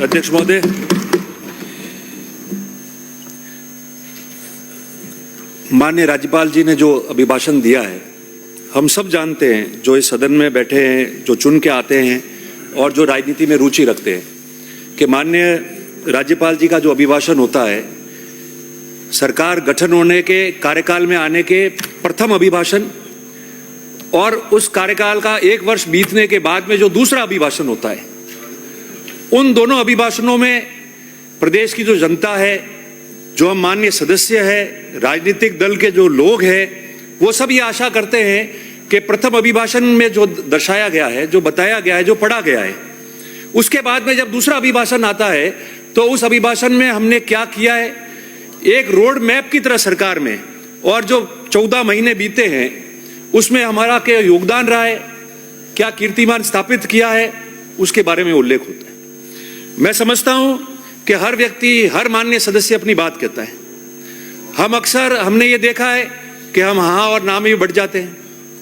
अध्यक्ष महोदय, माननीय राज्यपाल जी ने जो अभिभाषण दिया है, हम सब जानते हैं जो इस सदन में बैठे हैं, जो चुन के आते हैं और जो राजनीति में रुचि रखते हैं, कि माननीय राज्यपाल जी का जो अभिभाषण होता है, सरकार गठन होने के कार्यकाल में आने के प्रथम अभिभाषण और उस कार्यकाल का 1 वर्ष बीतने के बाद में जो दूसरा अभिभाषण होता है, उन दोनों अभिभाषणों में प्रदेश की जो जनता है, जो हम माननीय सदस्य है, राजनीतिक दल के जो लोग हैं, वो सब ये आशा करते हैं कि प्रथम अभिभाषण में जो दर्शाया गया है, जो बताया गया है, जो पढ़ा गया है, उसके बाद में जब दूसरा अभिभाषण आता है तो उस अभिभाषण में हमने क्या किया है, एक रोड मैप की तरह सरकार में, और जो 14 महीने बीते हैं उसमें हमारा क्या योगदान रहा है, क्या कीर्तिमान स्थापित किया है, उसके बारे में उल्लेख होता है। मैं समझता हूं कि हर व्यक्ति, हर माननीय सदस्य अपनी बात कहता है। हम अक्सर, हमने ये देखा है कि हम हाँ और ना में भी बढ़ जाते हैं,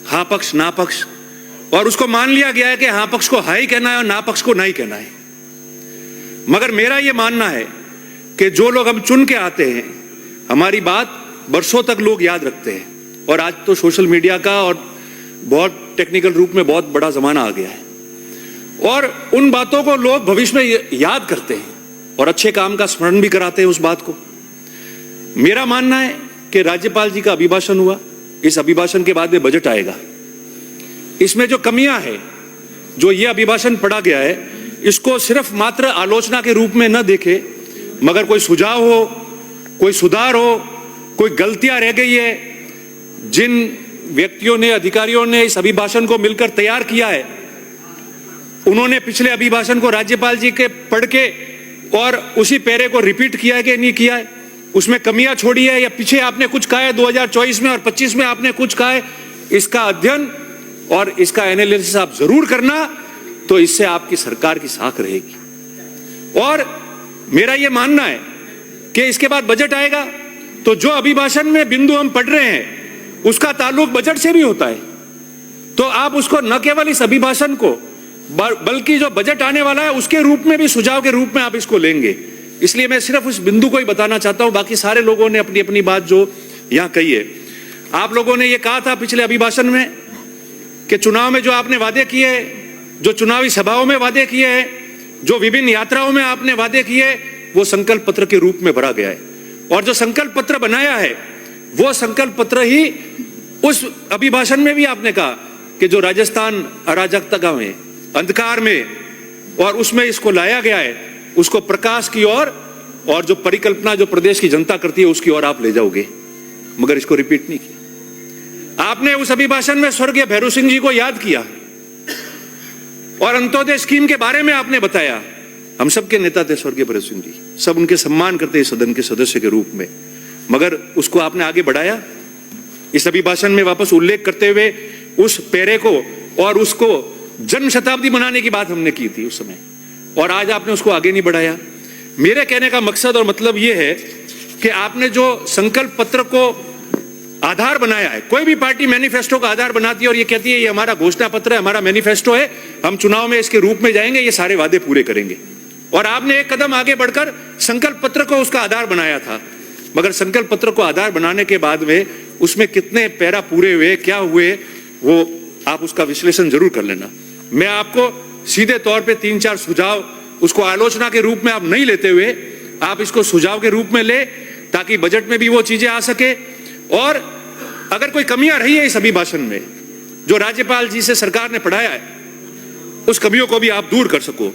हाँ पक्ष ना पक्ष, और उसको मान लिया गया है कि हाँ पक्ष को हाँ ही कहना है और ना पक्ष को ना ही कहना है। मगर मेरा ये मानना है कि जो लोग हम चुन के आते हैं, हमारी बात बरसों तक लोग याद रखते हैं, और आज तो सोशल मीडिया का और बहुत टेक्निकल रूप में बहुत बड़ा जमाना आ गया है, और उन बातों को लोग भविष्य में याद करते हैं और अच्छे काम का स्मरण भी कराते हैं उस बात को। मेरा मानना है कि राज्यपाल जी का अभिभाषण हुआ, इस अभिभाषण के बाद में बजट आएगा। इसमें जो कमियां हैं, जो ये अभिभाषण पढ़ा गया है, इसको सिर्फ मात्र आलोचना के रूप में न देखे, मगर कोई सुझाव हो, कोई सुधार हो, कोई गलतियां रह गई है, जिन व्यक्तियों ने, अधिकारियों ने इस अभिभाषण को मिलकर तैयार किया है, उन्होंने पिछले अभिभाषण को राज्यपाल जी के पढ़ के और उसी पैरे को रिपीट किया है कि नहीं किया है, उसमें कमियां छोड़ी है, या पीछे आपने कुछ कहा है 2024 में और 25 में आपने कुछ कहा है, इसका अध्ययन और इसका एनालिसिस आप जरूर करना, तो इससे आपकी सरकार की साख रहेगी। और मेरा यह मानना है कि इसके बाद बजट आएगा तो जो अभिभाषण में बिंदु हम पढ़ रहे हैं उसका ताल्लुक बजट से भी होता है, तो आप उसको न केवल इस अभिभाषण को बल्कि जो बजट आने वाला है उसके रूप में भी, सुझाव के रूप में आप इसको लेंगे। इसलिए मैं सिर्फ उस बिंदु को ही बताना चाहता हूं, बाकी सारे लोगों ने अपनी अपनी बात जो यहां कही है। आप लोगों ने यह कहा था पिछले अभिभाषण में कि चुनाव में जो आपने वादे किए, जो चुनावी सभाओं में वादे किए हैं, जो विभिन्न यात्राओं में आपने वादे किए, वो संकल्प पत्र के रूप में भरा गया है, और जो संकल्प पत्र बनाया है वो संकल्प पत्र ही उस अभिभाषण में भी आपने कहा कि जो राजस्थान अराजकता में, अंधकार में, और उसमें इसको लाया गया है, उसको प्रकाश की ओर, और जो परिकल्पना जो प्रदेश की जनता करती है उसकी ओर आप ले जाओगे, मगर इसको रिपीट नहीं किया। आपने उस अभिभाषण में स्वर्गीय भैरू सिंह जी को याद किया और अंत्योदय स्कीम के बारे में आपने बताया। हम सबके नेता थे स्वर्गीय भैरू सिंह जी, सब उनके सम्मान करते हैं सदन के सदस्य के रूप में, मगर उसको आपने आगे बढ़ाया। इस अभिभाषण में वापस उल्लेख करते हुए उस पैरे को और उसको जन्म शताब्दी बनाने की बात हमने की थी उस समय, और आज आपने उसको आगे नहीं बढ़ाया। मेरे कहने का मकसद और मतलब यह है कि आपने जो संकल्प पत्र को आधार बनाया है, कोई भी पार्टी मैनिफेस्टो का आधार बनाती है और ये कहती है ये हमारा घोषणा पत्र है, हमारा मैनिफेस्टो है, हम चुनाव में इसके रूप में जाएंगे, ये सारे वादे पूरे करेंगे, और आपने एक कदम आगे बढ़कर संकल्प पत्र को उसका आधार बनाया था। मगर संकल्प पत्र को आधार बनाने के बाद में उसमें कितने पैरा पूरे हुए, क्या हुए, वो आप उसका विश्लेषण जरूर कर लेना। मैं आपको सीधे तौर पे 3-4 सुझाव, उसको आलोचना के रूप में आप नहीं लेते हुए, आप इसको सुझाव के रूप में ले, ताकि बजट में भी वो चीजें आ सके, और अगर कोई कमियां रही है इस अभिभाषण में जो राज्यपाल जी से सरकार ने पढ़ाया है, उस कमियों को भी आप दूर कर सको।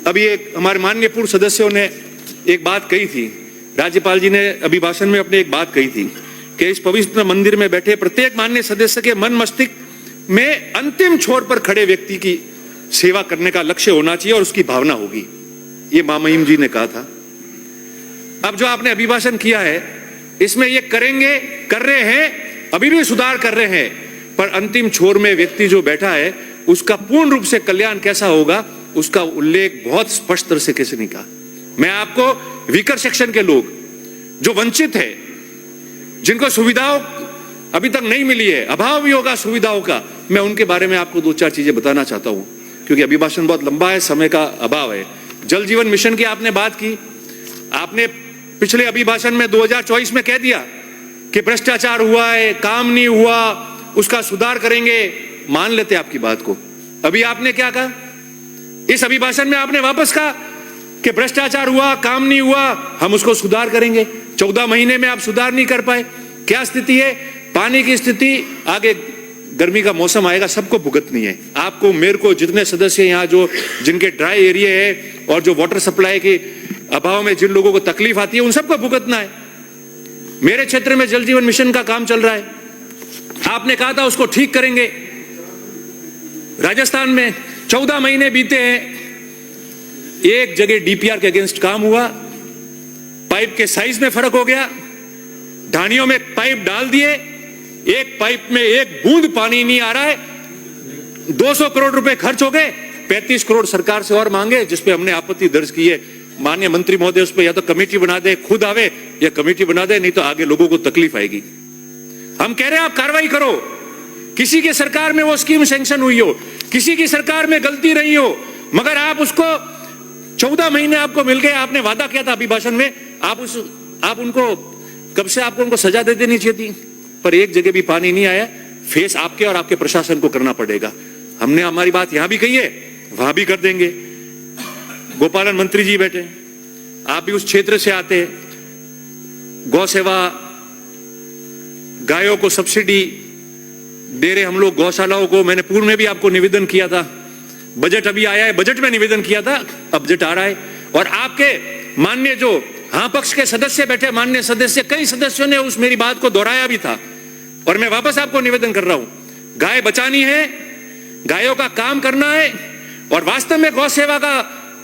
अभी एक हमारे माननीय पूर्व सदस्यों ने एक बात कही थी, राज्यपाल जी ने अभिभाषण में अपने एक बात कही थी कि इस पवित्र मंदिर में बैठे प्रत्येक माननीय सदस्य के मन मस्तिष्क में अंतिम छोर पर खड़े व्यक्ति की सेवा करने का लक्ष्य होना चाहिए और उसकी भावना होगी, ये मां महिम जी ने कहा था। अब जो आपने अभिभाषण किया है इसमें ये करेंगे, कर रहे हैं, अभी भी सुधार कर रहे हैं, पर अंतिम छोर में व्यक्ति जो बैठा है उसका पूर्ण रूप से कल्याण कैसा होगा उसका उल्लेख बहुत स्पष्ट तरह से कैसे नहीं कहा। मैं आपको वीकर सेक्शन के लोग जो वंचित है, जिनको सुविधाओं अभी तक नहीं मिली है, अभाव भी होगा सुविधाओं का, मैं उनके बारे में आपको 2-4 चीजें बताना चाहता हूं, क्योंकि अभिभाषण बहुत लंबा है, समय का अभाव है। जल जीवन मिशन की आपने बात की, आपने पिछले अभिभाषण में 2024 में कह दिया कि भ्रष्टाचार हुआ है, काम नहीं हुआ, उसका सुधार करेंगे। मान लेते आपकी बात को। अभी आपने क्या कहा? इस अभिभाषण में आपने वापस कहा कि भ्रष्टाचार हुआ, काम नहीं हुआ, हम उसको सुधार करेंगे। 14 महीने में आप सुधार नहीं कर पाए। क्या स्थिति है? पानी की स्थिति आगे गर्मी का मौसम आएगा, सबको भुगतनी है। आपको, मेरे को, जितने सदस्य यहाँ जो जिनके ड्राई एरिया है और जो वाटर सप्लाई के अभाव में जिन लोगों को तकलीफ आती है, उन सबको भुगतना है। मेरे क्षेत्र में जल जीवन मिशन का काम चल रहा है, आपने कहा था उसको ठीक करेंगे। राजस्थान में 14 महीने बीते हैं, एक जगह डीपीआर के अगेंस्ट काम हुआ, पाइप के साइज में फर्क हो गया, ढानियों में पाइप डाल दिए, एक पाइप में एक बूंद पानी नहीं आ रहा है, 200 करोड़ रुपए खर्च हो गए, 35 करोड़ सरकार से और मांगे, जिसपे हमने आपत्ति दर्ज की है। माननीय मंत्री महोदय उस पर या तो कमेटी बना दे, खुद आवे, या कमेटी बना दे, नहीं तो आगे लोगों को तकलीफ आएगी। हम कह रहे हैं आप कार्रवाई करो। किसी की सरकार में वो स्कीम सैंक्शन हुई हो, किसी की सरकार में गलती रही हो, मगर आप उसको 14 महीने आपको मिल गए, आपने वादा किया था अभिभाषण में, आप उनको कब से आपको उनको सजा दे देनी चाहिए थी, पर एक जगह भी पानी नहीं आया। फेस आपके और आपके प्रशासन को करना पड़ेगा। हमने हमारी बात यहां भी कही है, वहां भी कर देंगे। गोपालन मंत्री जी बैठे, आप भी उस क्षेत्र से आते, गौ सेवा, गायों को सब्सिडी दे रहे हम लोग, गौशालाओं को। मैंने पूर्व में भी आपको निवेदन किया था, बजट अभी आया है, बजट में निवेदन किया था, अब बजट आ रहा है। और आपके माननीय जो हाँ पक्ष के सदस्य बैठे, माननीय सदस्य, कई सदस्यों ने उस मेरी बात को दोहराया भी था, और मैं वापस आपको निवेदन कर रहा हूं, गाय बचानी है, गायों का काम करना है, और वास्तव में गौ सेवा का,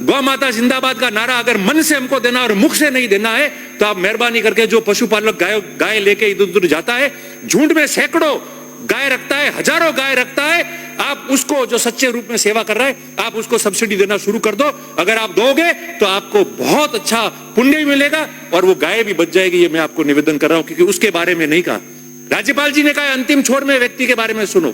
गौ माता जिंदाबाद का नारा अगर मन से हमको देना और मुख से नहीं देना है, तो आप मेहरबानी करके, जो पशुपालक गाय लेके इधर उधर जाता है, झुंड में सैकड़ों गाय रखता है, हजारों गाय रखता है, आप उसको, जो सच्चे रूप में सेवा कर रहा है, आप उसको सब्सिडी देना शुरू कर दो। अगर आप दोगे तो आपको बहुत अच्छा पुण्य भी मिलेगा और वो गाय भी बच जाएगी। ये मैं आपको निवेदन कर रहा हूं, क्योंकि उसके बारे में नहीं कहा। राज्यपाल जी ने कहा अंतिम छोर में व्यक्ति के बारे में सुनो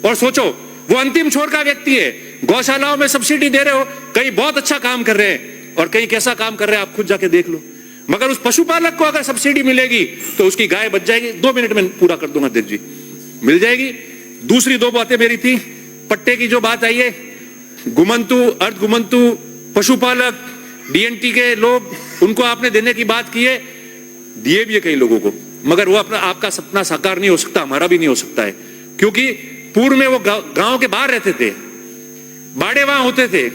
और सोचो, वो अंतिम छोर का व्यक्ति है। गौशालाओं में सब्सिडी दे रहे हो, कई बहुत अच्छा काम कर रहे हैं और कई कैसा काम कर रहे हैं आप खुद जाके देख लो। मगर उस पशुपालक को अगर सब्सिडी मिलेगी तो उसकी गाय बच जाएगी। 2 मिनट में पूरा कर दूंगा अध्यक्ष जी, मिल जाएगी। दूसरी 2 बातें मेरी थी, पट्टे की जो बात आई है, गुमंतु, अर्ध गुमंतु पशुपालक, डीएनटी के लोग, उनको आपने देने की बात की है, दिए भी है कई लोगों को, मगर वो अपना, आपका सपना साकार नहीं हो सकता, हमारा भी नहीं हो सकता है। क्योंकि पूर्व में वो गांव के बाहर रहते थे, बाड़े वहां होते थे,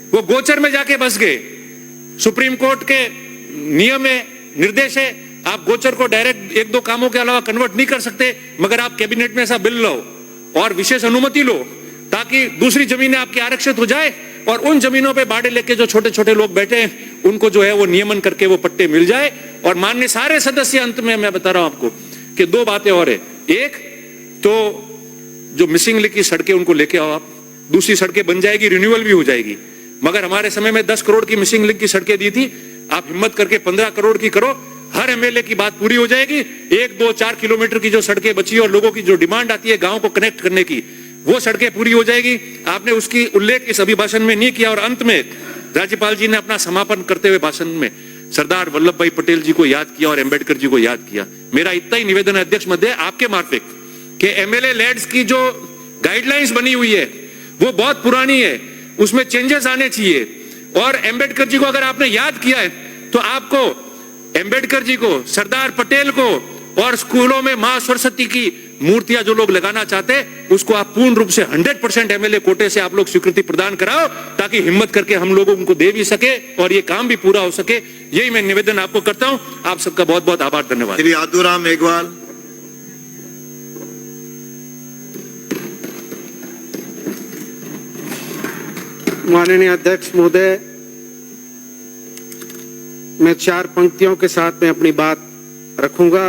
वो गोचर में जाके बस गए। सुप्रीम कोर्ट के नियम है, निर्देश है, आप गोचर को डायरेक्ट 1-2 कामों के अलावा कन्वर्ट नहीं कर सकते, मगर आप कैबिनेट में ऐसा बिल लो और विशेष अनुमति लो, ताकि दूसरी जमीनें आपकी आरक्षित हो जाए और उन जमीनों पे बाड़े लेके जो छोटे छोटे लोग बैठे हैं उनको जो है वो नियमन करके वो पट्टे मिल जाए। और माननीय सारे सदस्य, अंत में मैं बता रहा हूं आपको कि 2 बातें और है। एक तो जो मिसिंग लिंक की सड़कें उनको लेके आओ आप, दूसरी सड़कें बन जाएगी, रिन्यूअल भी हो जाएगी। मगर हमारे समय में 10 करोड़ की मिसिंग लिंक की सड़कें दी थी, आप हिम्मत करके 15 करोड़ की करो, हर एमएलए की बात पूरी हो जाएगी। 1, 2, 4 किलोमीटर की जो सड़कें बची और लोगों की जो डिमांड आती है गांव को कनेक्ट करने की, वो सड़कें पूरी हो जाएगी। आपने उसकी उल्लेख इस अभिभाषण में नहीं किया। और अंत में राज्यपाल जी ने अपना समापन करते हुए भाषण में सरदार वल्लभ भाई पटेल जी को याद किया और अंबेडकर जी को याद किया। मेरा इतना ही निवेदन है अध्यक्ष महोदय आपके मार्फत कि एमएलए लैड्स की जो गाइडलाइंस बनी हुई है वो बहुत पुरानी है, उसमें चेंजेस आने चाहिए। और अंबेडकर जी को अगर आपने याद किया है तो आपको अंबेडकर जी को, सरदार पटेल को, और स्कूलों में मां सरस्वती की मूर्तियां जो लोग लगाना चाहते हैं उसको आप पूर्ण रूप से 100% एमएलए कोटे से आप लोग स्वीकृति प्रदान कराओ, ताकि हिम्मत करके हम लोगों को दे भी सके और ये काम भी पूरा हो सके। यही मैं निवेदन आपको करता हूं। आप सबका बहुत बहुत आभार, धन्यवाद। श्री आदुराम मेघवाल। माननीय अध्यक्ष महोदय, मैं 4 पंक्तियों के साथ में अपनी बात रखूंगा।